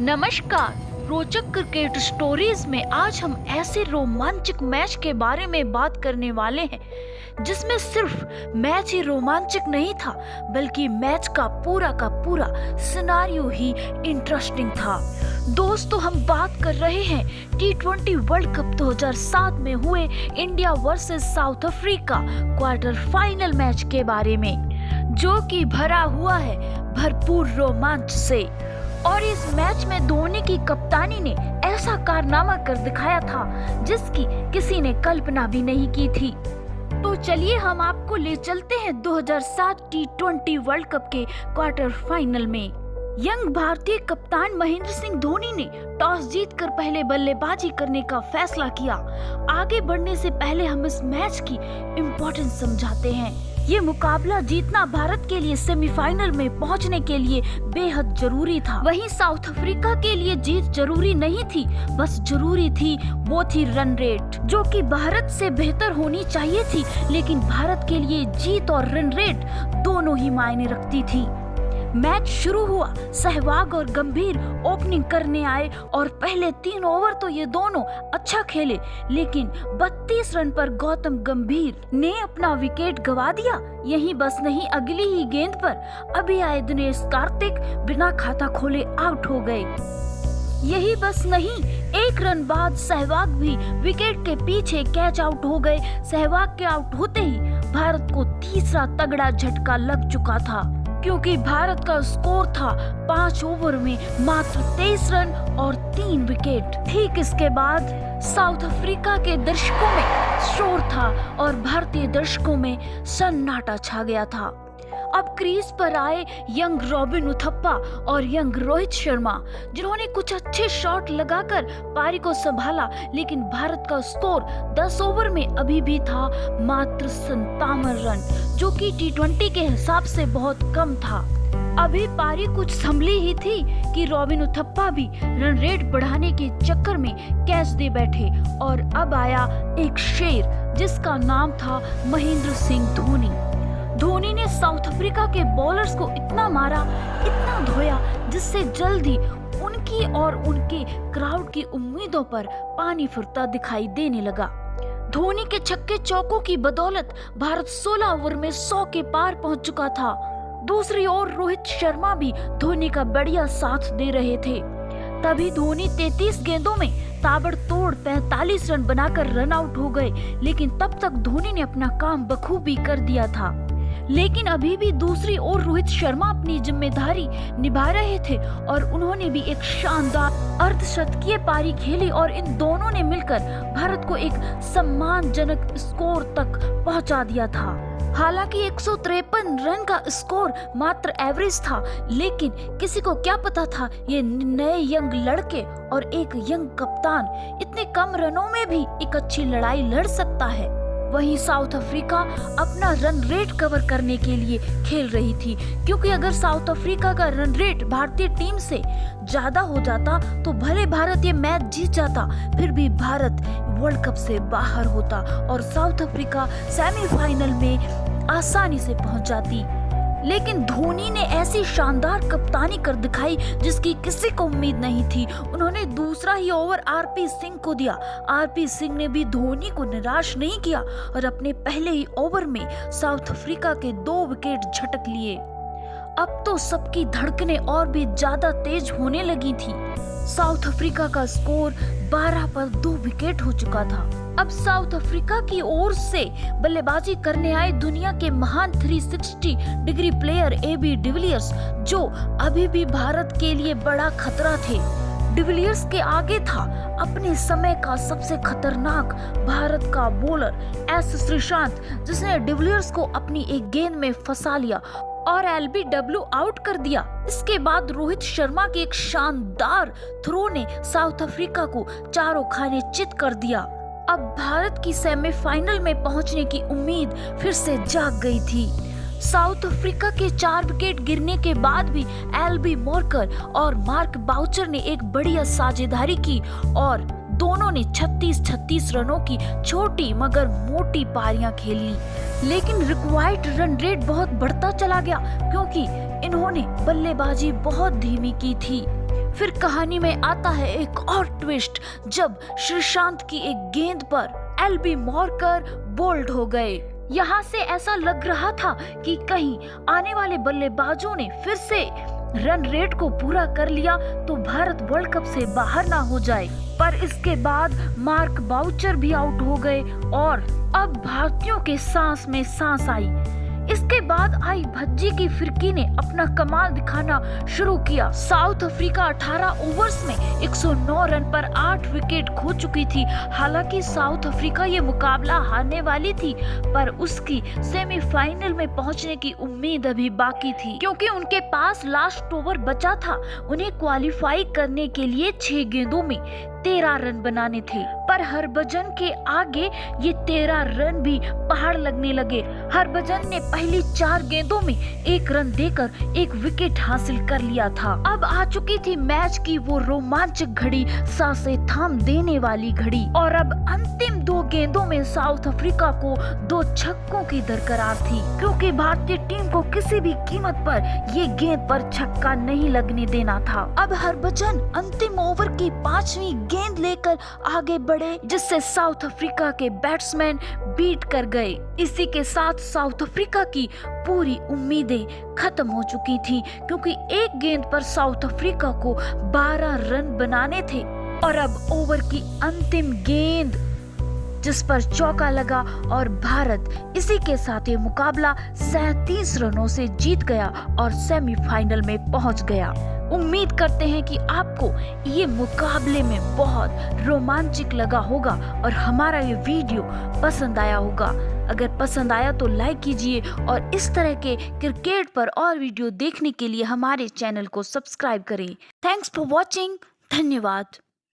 नमस्कार। रोचक cricket stories में आज हम ऐसे रोमांचक मैच के बारे में बात करने वाले हैं जिसमें सिर्फ मैच ही रोमांचक नहीं था बल्कि मैच का पूरा सिनारियो ही इंटरेस्टिंग था। दोस्तों, हम बात कर रहे हैं T20 वर्ल्ड कप 2007 में हुए India versus south Africa quarter final match के बारे में, जो कि भरा हुआ है भरपूर रोमांच से। और इस मैच में धोनी की कप्तानी ने ऐसा कारनामा कर दिखाया था जिसकी किसी ने कल्पना भी नहीं की थी। तो चलिए हम आपको ले चलते हैं 2007 T20 वर्ल्ड कप के क्वार्टर फाइनल में। यंग भारतीय कप्तान महेंद्र सिंह धोनी ने टॉस जीतकर पहले बल्लेबाजी करने का फैसला किया। आगे बढ़ने से पहले हम इस मैच की इम्पोर्टेंस समझाते हैं। ये मुकाबला जीतना भारत के लिए सेमीफाइनल में पहुंचने के लिए बेहद जरूरी था। वहीं साउथ अफ्रीका के लिए जीत जरूरी नहीं थी, बस जरूरी थी वो थी रन रेट, जो कि भारत से बेहतर होनी चाहिए थी। लेकिन भारत के लिए जीत और रन रेट दोनों ही मायने रखती थी। मैच शुरू हुआ, सहवाग और गंभीर ओपनिंग करने आए और पहले 3 ओवर तो ये दोनों अच्छा खेले, लेकिन 32 रन पर गौतम गंभीर ने अपना विकेट गवा दिया। यही बस नहीं, अगली ही गेंद पर अभी आए दिनेश कार्तिक बिना खाता खोले आउट हो गए। यही बस नहीं, 1 रन बाद सहवाग भी विकेट के पीछे कैच आउट हो गए। सहवाग के आउट होते ही भारत को तीसरा तगड़ा झटका लग चुका था, क्योंकि भारत का स्कोर था 5 ओवर में मात्र 23 रन और 3 विकेट। ठीक इसके बाद साउथ अफ्रीका के दर्शकों में शोर था और भारतीय दर्शकों में सन्नाटा छा गया था। अब क्रीज पर आए यंग रॉबिन उथप्पा और यंग रोहित शर्मा, जिन्होंने कुछ अच्छे शॉट लगाकर पारी को संभाला, लेकिन भारत का स्कोर 10 ओवर में अभी भी था मात्र 57 रन, जो कि T20 के हिसाब से बहुत कम था। अभी पारी कुछ संभली ही थी कि रॉबिन उथप्पा भी रन रेट बढ़ाने के चक्कर में कैच दे बैठे और अब आया एक शेर जिसका नाम था महेंद्र सिंह धोनी। धोनी ने साउथ अफ्रीका के बॉलर्स को इतना मारा, इतना धोया, जिससे जल्द ही उनकी और उनके क्राउड की उम्मीदों पर पानी फिरता दिखाई देने लगा। धोनी के छक्के चौकों की बदौलत भारत 16 ओवर में 100 के पार पहुंच चुका था। दूसरी ओर रोहित शर्मा भी धोनी का बढ़िया साथ दे रहे थे। तभी धोनी 33 गेंदों में ताबड़तोड़ 45 रन बनाकर रन आउट हो गए, लेकिन तब तक धोनी ने अपना काम बखूबी कर दिया था। लेकिन अभी भी दूसरी ओर रोहित शर्मा अपनी जिम्मेदारी निभा रहे थे और उन्होंने भी एक शानदार अर्धशतकीय पारी खेली और इन दोनों ने मिलकर भारत को एक सम्मानजनक स्कोर तक पहुंचा दिया था। हालांकि 153 रन का स्कोर मात्र एवरेज था, लेकिन किसी को क्या पता था ये नए यंग लड़के और एक यंग कप्तान इतने कम रनों में भी एक अच्छी लड़ाई लड़ सकता है। वहीं साउथ अफ्रीका अपना रन रेट कवर करने के लिए खेल रही थी, क्योंकि अगर साउथ अफ्रीका का रन रेट भारतीय टीम से ज्यादा हो जाता तो भले भारत ये मैच जीत जाता, फिर भी भारत वर्ल्ड कप से बाहर होता और साउथ अफ्रीका सेमीफाइनल में आसानी से पहुंच जाती। लेकिन धोनी ने ऐसी शानदार कप्तानी कर दिखाई जिसकी किसी को उम्मीद नहीं थी। उन्होंने दूसरा ही ओवर RP सिंह को दिया। RP सिंह ने भी धोनी को निराश नहीं किया और अपने पहले ही ओवर में साउथ अफ्रीका के 2 विकेट झटक लिए। अब तो सबकी धड़कनें और भी ज्यादा तेज होने लगी थी। साउथ अफ्रीका का स्कोर 12 पर 2 विकेट हो चुका था। अब साउथ अफ्रीका की ओर से बल्लेबाजी करने आए दुनिया के महान 360 डिग्री प्लेयर AB डिविलियर्स, जो अभी भी भारत के लिए बड़ा खतरा थे। डिविलियर्स के आगे था अपने समय का सबसे खतरनाक भारत का बॉलर S श्रीशांत, जिसने डिविलियर्स को अपनी एक गेंद में फंसा लिया और LBW आउट कर दिया। इसके बाद रोहित शर्मा के एक शानदार थ्रो ने साउथ अफ्रीका को चारों खाने चित कर दिया। अब भारत की सेमीफाइनल में पहुंचने की उम्मीद फिर से जाग गई थी। साउथ अफ्रीका के 4 विकेट गिरने के बाद भी LB मॉर्कर और मार्क बाउचर ने एक बढ़िया साझेदारी की और दोनों ने 36 रनों की छोटी मगर मोटी पारियां खेली। लेकिन रिक्वायर्ड रन रेट बहुत बढ़ता चला गया, क्योंकि इन्होंने बल्लेबाजी बहुत धीमी की थी। फिर कहानी में आता है एक और ट्विस्ट, जब श्रीशांत की एक गेंद पर एलबी मॉर्कर बोल्ड हो गए। यहाँ से ऐसा लग रहा था कि कहीं आने वाले बल्लेबाजों ने फिर से रन रेट को पूरा कर लिया तो भारत वर्ल्ड कप से बाहर ना हो जाए। पर इसके बाद मार्क बाउचर भी आउट हो गए और अब भारतीयों के सांस में सांस आई। इसके बाद आई भज्जी की फिरकी ने अपना कमाल दिखाना शुरू किया। साउथ अफ्रीका 18 ओवर्स में 109 रन पर 8 विकेट खो चुकी थी। हालांकि साउथ अफ्रीका ये मुकाबला हारने वाली थी, पर उसकी सेमीफाइनल में पहुंचने की उम्मीद अभी बाकी थी, क्योंकि उनके पास लास्ट ओवर बचा था। उन्हें क्वालिफाई करने के लिए 6 गेंदों में 13 रन बनाने थे, पर हरभजन के आगे ये 13 रन भी पहाड़ लगने लगे। हरभजन ने पहली 4 गेंदों में 1 रन देकर 1 विकेट हासिल कर लिया था। अब आ चुकी थी मैच की वो रोमांचक घड़ी, सांसें थाम देने वाली घड़ी। और अब अंतिम 2 गेंदों में साउथ अफ्रीका को 2 छक्कों की दरकार थी, क्योंकि भारतीय टीम को किसी भी कीमत पर ये गेंद पर छक्का नहीं लगने देना था। अब हरभजन अंतिम ओवर की 5वीं गेंद लेकर आगे बढ़े, जिससे साउथ अफ्रीका के बैट्समैन बीट कर गए। इसी के साथ साउथ अफ्रीका की पूरी उम्मीदें खत्म हो चुकी थी, क्योंकि एक गेंद पर साउथ अफ्रीका को 12 रन बनाने थे। और अब ओवर की अंतिम गेंद जिस पर चौका लगा और भारत इसी के साथ ये मुकाबला 37 रनों से जीत गया और सेमीफाइनल में पहुंच गया। उम्मीद करते हैं कि आपको ये मुकाबले में बहुत रोमांचक लगा होगा और हमारा ये वीडियो पसंद आया होगा। अगर पसंद आया तो लाइक कीजिए और इस तरह के क्रिकेट पर और वीडियो देखने के लिए हमारे चैनल को सब्सक्राइब करें। Thanks for watching. धन्यवाद।